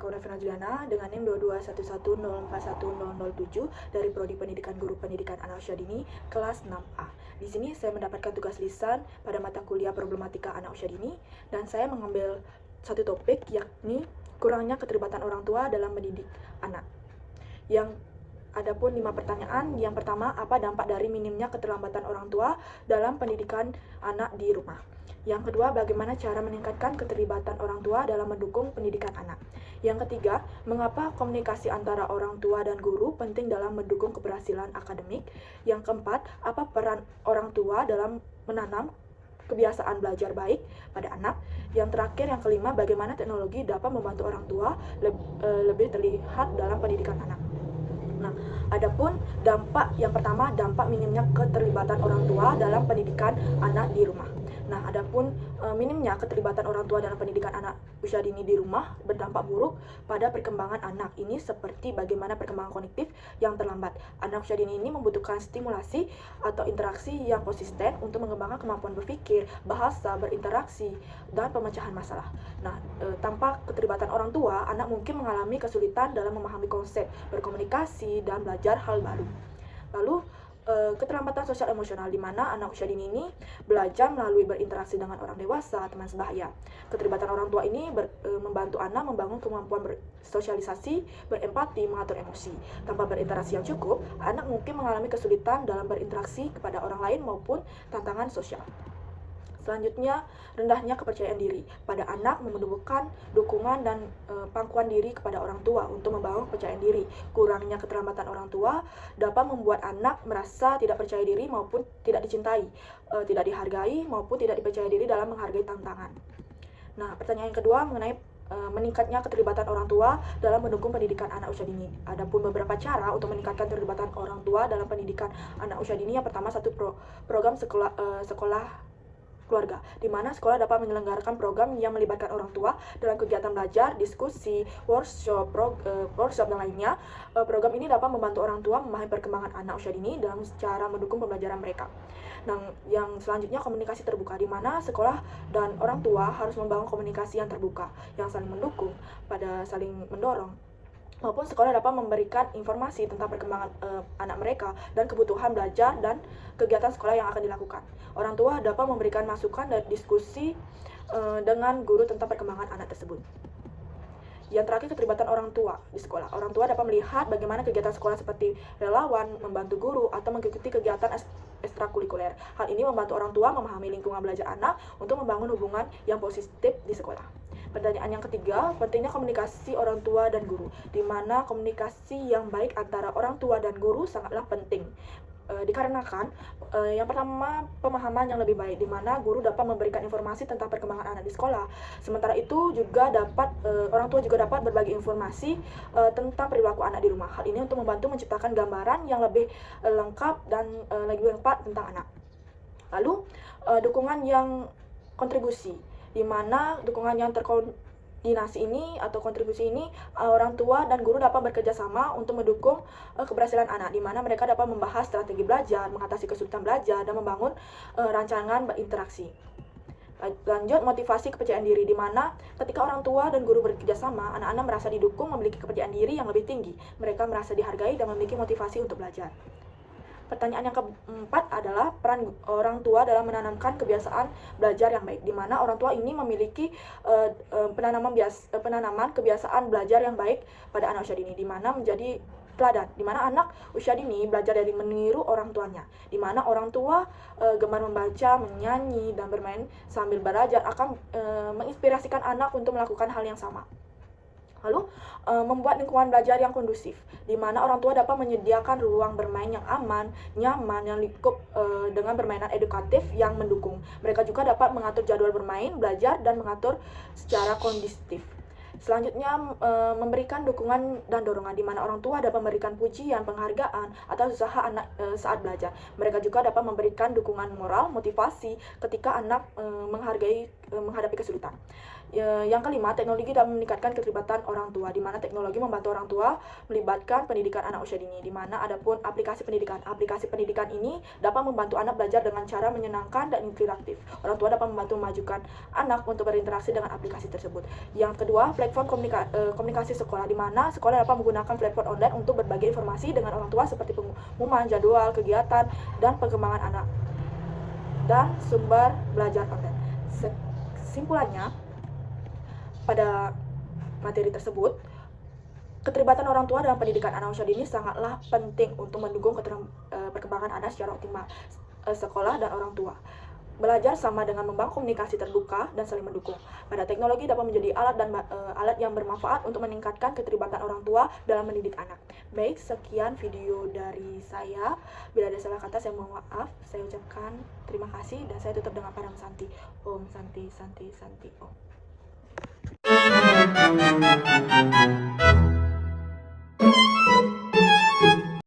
Revina Juliana dengan NIM 22110410007 dari Prodi Pendidikan Guru Pendidikan Anak Usia Dini kelas 6A. Di sini saya mendapatkan tugas lisan pada mata kuliah Problematika Anak Usia Dini dan saya mengambil satu topik yakni kurangnya keterlibatan orang tua dalam mendidik anak. Adapun 5 pertanyaan. Yang pertama, apa dampak dari minimnya keterlambatan orang tua dalam pendidikan anak di rumah? Yang kedua, bagaimana cara meningkatkan keterlibatan orang tua dalam mendukung pendidikan anak? Yang ketiga, mengapa komunikasi antara orang tua dan guru penting dalam mendukung keberhasilan akademik? Yang keempat, apa peran orang tua dalam menanam kebiasaan belajar baik pada anak? Yang terakhir, yang kelima, bagaimana teknologi dapat membantu orang tua lebih terlihat dalam pendidikan anak? Nah, adapun dampak yang pertama, dampak minimnya keterlibatan orang tua dalam pendidikan anak di rumah. Nah, adapun minimnya keterlibatan orang tua dalam pendidikan anak usia dini di rumah berdampak buruk pada perkembangan anak ini seperti bagaimana perkembangan kognitif yang terlambat. Anak usia dini ini membutuhkan stimulasi atau interaksi yang konsisten untuk mengembangkan kemampuan berpikir, bahasa, berinteraksi, dan pemecahan masalah. Nah, tanpa keterlibatan orang tua, anak mungkin mengalami kesulitan dalam memahami konsep, berkomunikasi, dan belajar hal baru. Lalu, keterlambatan sosial emosional di mana anak usia dini ini belajar melalui berinteraksi dengan orang dewasa, teman sebaya. Keterlibatan orang tua ini membantu anak membangun kemampuan bersosialisasi, berempati, mengatur emosi. Tanpa berinteraksi yang cukup, anak mungkin mengalami kesulitan dalam berinteraksi kepada orang lain maupun tantangan sosial. Selanjutnya, rendahnya kepercayaan diri pada anak menumbuhkan dukungan dan pangkuan diri kepada orang tua untuk membangun kepercayaan diri. Kurangnya keterlambatan orang tua dapat membuat anak merasa tidak percaya diri maupun tidak dicintai, tidak dihargai maupun tidak dipercaya diri dalam menghargai tantangan. Nah, pertanyaan yang kedua mengenai meningkatnya keterlibatan orang tua dalam mendukung pendidikan anak usia dini. Adapun beberapa cara untuk meningkatkan keterlibatan orang tua dalam pendidikan anak usia dini. Yang pertama, program sekolah keluarga, di mana sekolah dapat menyelenggarakan program yang melibatkan orang tua dalam kegiatan belajar, diskusi, workshop, dan lainnya. Program ini dapat membantu orang tua memahami perkembangan anak usia dini dalam cara mendukung pembelajaran mereka. Nah, yang selanjutnya komunikasi terbuka, di mana sekolah dan orang tua harus membangun komunikasi yang terbuka, yang saling mendukung, saling mendorong, maupun sekolah dapat memberikan informasi tentang perkembangan anak mereka dan kebutuhan belajar dan kegiatan sekolah yang akan dilakukan. Orang tua dapat memberikan masukan dan diskusi dengan guru tentang perkembangan anak tersebut. Yang terakhir, keterlibatan orang tua di sekolah. Orang tua dapat melihat bagaimana kegiatan sekolah seperti relawan, membantu guru, atau mengikuti kegiatan ekstrakurikuler. Hal ini membantu orang tua memahami lingkungan belajar anak untuk membangun hubungan yang positif di sekolah. Pertanyaan yang ketiga, pentingnya komunikasi orang tua dan guru, di mana komunikasi yang baik antara orang tua dan guru sangatlah penting. Dikarenakan yang pertama, pemahaman yang lebih baik, di mana guru dapat memberikan informasi tentang perkembangan anak di sekolah. Sementara itu juga orang tua juga dapat berbagi informasi tentang perilaku anak di rumah. Hal ini untuk membantu menciptakan gambaran yang lebih lengkap dan lebih tepat tentang anak. Lalu dukungan yang kontribusi, di mana dukungan yang terkoordinasi ini atau kontribusi ini, orang tua dan guru dapat bekerja sama untuk mendukung keberhasilan anak, di mana mereka dapat membahas strategi belajar, mengatasi kesulitan belajar, dan membangun rancangan berinteraksi. Lanjut, motivasi kepercayaan diri, di mana ketika orang tua dan guru bekerja sama, anak-anak merasa didukung, memiliki kepercayaan diri yang lebih tinggi. Mereka merasa dihargai dan memiliki motivasi untuk belajar. Pertanyaan yang keempat adalah peran orang tua dalam menanamkan kebiasaan belajar yang baik, di mana orang tua ini memiliki penanaman kebiasaan belajar yang baik pada anak usia dini, di mana menjadi teladan, di mana anak usia dini belajar dari meniru orang tuanya, di mana orang tua gemar membaca, menyanyi, dan bermain sambil belajar akan menginspirasikan anak untuk melakukan hal yang sama. Lalu, membuat lingkungan belajar yang kondusif, di mana orang tua dapat menyediakan ruang bermain yang aman, nyaman, yang lingkup dengan permainan edukatif yang mendukung. Mereka juga dapat mengatur jadwal bermain, belajar, dan mengatur secara kondusif. Selanjutnya, memberikan dukungan dan dorongan, di mana orang tua dapat memberikan pujian, penghargaan atas usaha anak saat belajar. Mereka juga dapat memberikan dukungan moral, motivasi ketika anak menghargai menghadapi kesulitan. Yang kelima, teknologi dapat meningkatkan keterlibatan orang tua, di mana teknologi membantu orang tua melibatkan pendidikan anak usia dini, di mana adapun aplikasi pendidikan. Aplikasi pendidikan ini dapat membantu anak belajar dengan cara menyenangkan dan interaktif. Orang tua dapat membantu memajukan anak untuk berinteraksi dengan aplikasi tersebut. Yang kedua, platform komunikasi sekolah, di mana sekolah dapat menggunakan platform online untuk berbagi informasi dengan orang tua seperti pengumuman, jadwal, kegiatan, dan perkembangan anak, dan sumber belajar online. Kesimpulannya, pada materi tersebut, keterlibatan orang tua dalam pendidikan anak usia dini sangatlah penting untuk mendukung perkembangan anak secara optimal. Sekolah dan orang tua belajar sama dengan membangun komunikasi terbuka dan saling mendukung. Pada teknologi dapat menjadi alat yang bermanfaat untuk meningkatkan keterlibatan orang tua dalam mendidik anak. Baik, sekian video dari saya. Bila ada salah kata, saya mohon maaf. Saya ucapkan terima kasih dan saya tutup dengan Padam Santi. Om Santi Santi Santi Om.